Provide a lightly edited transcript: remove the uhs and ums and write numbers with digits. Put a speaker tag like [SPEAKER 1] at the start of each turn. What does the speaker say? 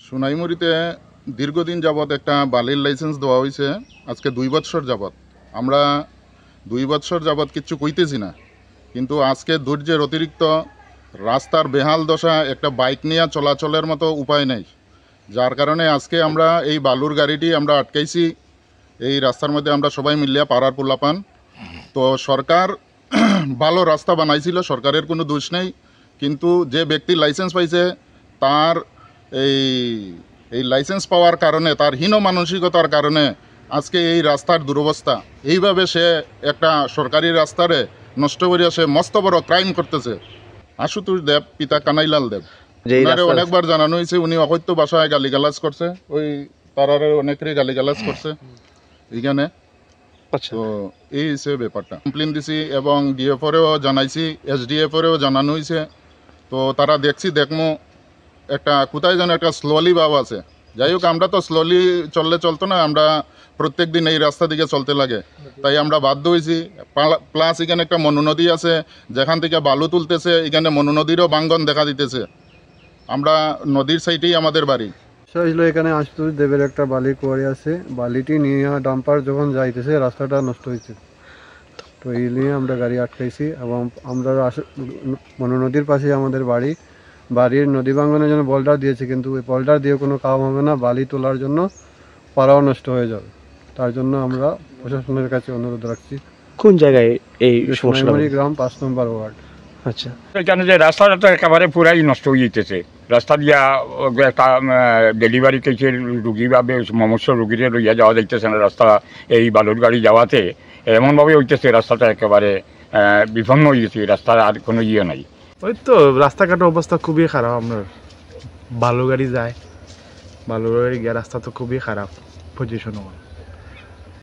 [SPEAKER 1] সোনাইমুড়িতে দীর্ঘদিন যাবৎ একটা বালির লাইসেন্স দেওয়া হয়েছে আজকে 2 বছর যাবৎ। আমরা 2 বছর যাবৎ কিচ্ছু কইতেছি না, কিন্তু আজকে ধৈর্যের অতিরিক্ত রাস্তার বেহাল দশা, একটা বাইক নিয়ে চলাচলের মতো উপায় নেই, যার কারণে আজকে আমরা এই বালুর গাড়িটি আমরা আটকাইছি এই রাস্তার মধ্যে। আমরা সবাই মিলিয়া পাড়ার পোলাপান। তো সরকার ভালো রাস্তা বানাইছিল, সরকারের কোনো দোষ নেই, কিন্তু যে ব্যক্তি লাইসেন্স পাইছে তার এই লাইসেন্স পাওয়ার কারণে, তার হীন মানসিকতার কারণে আজকে এই রাস্তার দুরবস্থা। এইভাবে সে একটা সরকারি রাস্তারে নষ্ট করিয়া সে মস্ত বড় ক্রাইম করতেছে। আশুতোষ দেব, পিতা কানাইলাল দেব, ওনারে অনেকবার জানানো হয়েছে, উনি অকথ্য ভাষায় গালিগালাজ করছে, ওই তারারে অনেকেরই গালিগালাজ করছে এইখানে। তো এই হিসেবে ব্যাপারটা কমপ্লেন দিছি এবং ডিএফওরেও জানাইছি, এসডিএফওরেও জানানো হয়েছে। তো তারা দেখমো একটা কোথায় যেন একটা স্লোলি ভাব আছে। যাই হোক, আমরা তো স্লোলি চলতো না, আমরা প্রত্যেক দিন এই রাস্তা দিকে চলতে লাগে, তাই আমরা বাধ্য হয়েছি। প্লাস এখানে একটা মনু নদী আছে, যেখান থেকে বালু তুলতেছে, এখানে মনু নদীরও বাঙ্গন দেখা দিতেছে। আমরা নদীর সাইডেই আমাদের বাড়ি।
[SPEAKER 2] এখানে আশুতোষ দেবের একটা বালি কোয়ারি আছে, বালিটি নিয়ে ডাম্পার যখন যাইতেছে রাস্তাটা নষ্ট হয়েছে, তো এই নিয়ে আমরা গাড়ি আটকাইছি। এবং আমরা মনু নদীর পাশে আমাদের বাড়ির নদী বাঙ্গনের জন্য বল্ডার দিয়েছে, কিন্তু ওই বল্ডার দিয়ে কোনো কাম হবে না, বালি তোলার জন্য পাড়াও নষ্ট হয়ে যাবে। তার জন্য আমরা প্রশাসনের কাছে অনুরোধ রাখছি।
[SPEAKER 3] কোন জায়গায় এই সমস্যা?
[SPEAKER 2] গ্রাম 5 নম্বর ওয়ার্ড।
[SPEAKER 3] আচ্ছা,
[SPEAKER 4] এখানে যে রাস্তাটা তো একেবারে পুরাই নষ্ট হয়ে যেতেছে। রাস্তা দিয়া একটা ডেলিভারি কেসের রুগী বা মমস্য রুগীরে লইয়া যাওয়া যাইতেছে না রাস্তা, এই বালুর গাড়ি যাওয়াতে এমনভাবে হইতেছে রাস্তাটা একেবারে বিপন্ন হয়ে গেছে, রাস্তার আর কোনো ইয়ে নাই।
[SPEAKER 5] ওই তো রাস্তাঘাটের অবস্থা খুবই খারাপ, আপনার বালু গাড়ি যায়, বালু গাড়ি গিয়ে রাস্তা তো খুবই খারাপ পজিশন হয়।